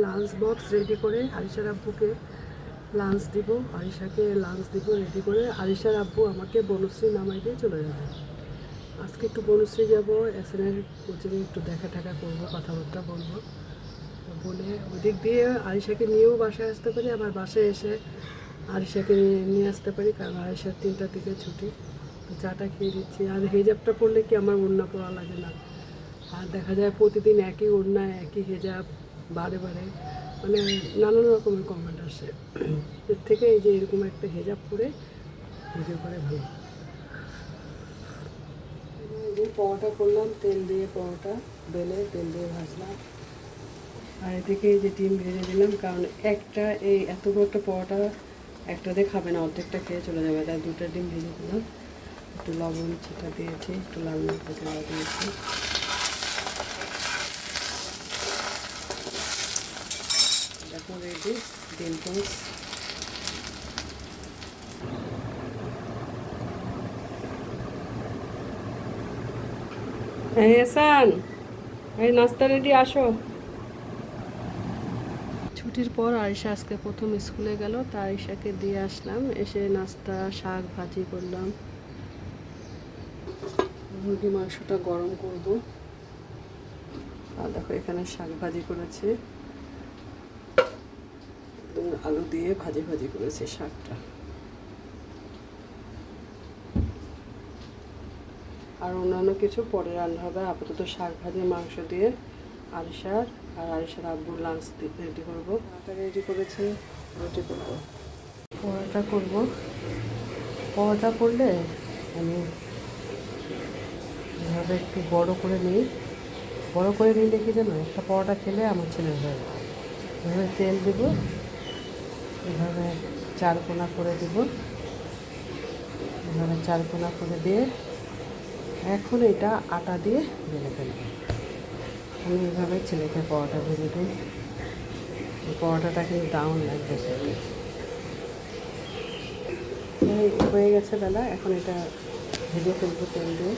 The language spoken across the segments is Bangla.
লাঞ্চ বক্স রেডি করে আরিশার আব্বুকে লাঞ্চ দিব, আরিশাকে লাঞ্চ দিব রেডি করে। আরিশার আব্বু আমাকে বনশ্রী নামাই দিয়ে চলে যাবে। আজকে একটু বনশ্রী যাব, এসএনের কোচিংয়ে একটু দেখা টাকা করবো, কথাবার্তা বলবো, বলে ওই দিক দিয়ে আরিশাকে নিয়েও বাসায় আসতে পারি, আবার বাসায় এসে আরিশাকে নিয়ে আসতে পারি, কারণ আরিশার 3টার দিকে ছুটি। তো চাটা খেয়ে দিচ্ছি। আর হেজাবটা পরলে কি আমার ওড়না পরা লাগে না, আর দেখা যায় প্রতিদিন একই ওড়না একই হেজাব বারে বারে, মানে নানান রকমের কমেন্ট আসে। এর থেকে এই যে এরকম একটা হেজাব পরে ভিডিও করে ভালো। এই যে পরোটা করলাম, তেল দিয়ে পরোটা বেলে তেল দিয়ে ভাজলাম, আর এদিকে এই যে ডিম ভেজে দিলাম, কারণ একটা এই এত বড় একটা পরোটা একটা দিয়ে খাবে না, অর্ধেকটা খেয়ে চলে যাবে, তাই 2টা ডিম ভেজে দিলাম। একটু লবণ ছিটা দিয়েছি, একটু লাল মরিচ দিয়েছি। এখন রেডি ডিম টোস্ট। এহসান, এই নাস্তা রেডি, আসো। ছুটির পর আরিশা আজকে প্রথম স্কুলে গেল, তা আরিশাকে দিয়ে আসলাম, এসে নাস্তা শাক ভাজি করলাম। মুরগি মাংসটা গরম করব, আর দেখো এখানে শাক ভাজি করেছে, আলু দিয়ে ভাজি ভাজি করেছে শাকটা। আর অন্যান্য কিছু পরে রান্না হবে, আপাতত শাক ভাজি মাংস দিয়ে আরিশার আর আরিশার আব্বুর লাঞ্চ রেডি করবো। আটা রেডি করেছে, রুটি করবো, পরোটা করবো। পরোটা করলে আমি এভাবে একটু বড় করে নিই, বড় করে নিলে কি জানো, একটা পরোটা খেলে আমার ছেলে হয়ে যায়। এভাবে তেল দেব, এভাবে 4 কোনা করে দেব, এভাবে 4 কোনা করে দিয়ে এখন এটা আটা দিয়ে বেলে ফেলবো। আমি এইভাবে ছেলেকে পরোটা ভেজে দিই, এই পরোটাটা কিন্তু দারুণ লাগবে খেতে। হয়ে গেছে বেলা, এখন এটা ভেজে ফেলবো তেল দিয়ে।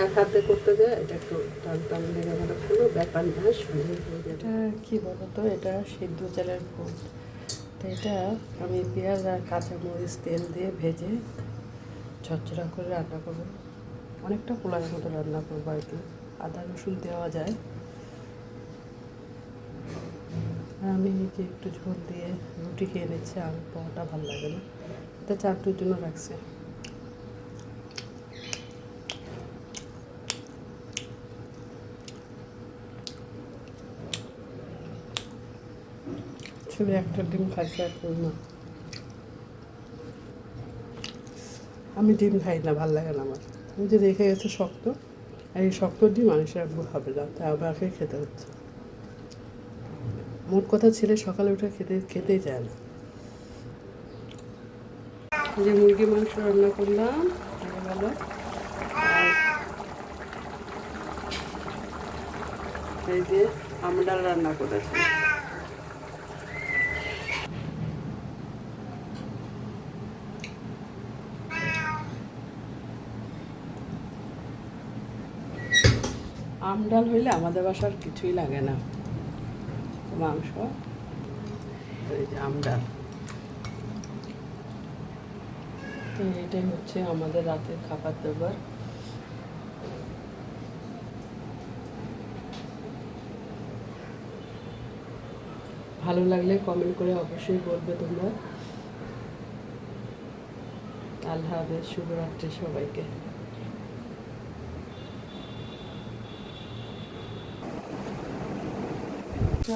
এক হাতে করতে যায়, এটা একটু টান টান লেগে গেলে কোনো ব্যাপার না, সুন্দর হয়ে যাবে। এটা কী বলো তো, এটা সিদ্ধ চালের ভোগ। তো এটা আমি পেঁয়াজ আর কাঁচামরিচ তেল দিয়ে ভেজে ঝরঝরা করে রান্না করবো, অনেকটা পোলাওয়ের মতো রান্না করবো আর কি, আদা রসুন দেওয়া যায়। আর আমি যে একটু ঝোল দিয়ে রুটি খেয়ে নিচ্ছি, আর পরোটা ভালো লাগে না, এটা চারটুর জন্য রাখছে। ছেলে একটা ডিম খাইছে, আর করি না, আমি ডিম খাই না, ভালো লাগে না আমার। আমি যে রেখে গেছে শক্ত, আর এই শক্ত ডিম মানুষের একবার হবে না, তাই আমাকে খেতে হচ্ছে। মোট কথা ছেলে সকালে উঠে খেতেই চায় না। যে মুরগি মাংস রান্না করলাম হয়ে গেল, আর এই যে আমডাল রান্না করেছি। আমডাল হইলে আমাদের বাসার কিছুই লাগে না, মাংস, এই যে আমডাল। তো এটাই হচ্ছে আমাদের রাতের খাবার দাবার। ভালো লাগলে কমেন্ট করে অবশ্যই বলবে তোমরা। আল্লাহ হাফেজ, শুভরাত্রি সবাইকে।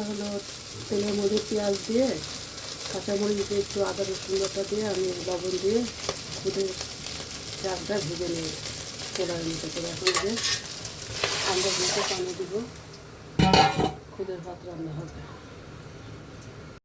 হলো তেলের মধ্যে পেঁয়াজ দিয়ে কাঁচামরিচ দিয়ে একটু আদা রসুন বাটা দিয়ে আমি লবণ দিয়ে খুদে চালটা ভেজে নিই পোলার মতো করে। এখন যে আমরা দুটো পানি দিব, খুদের ভাত রান্না হবে।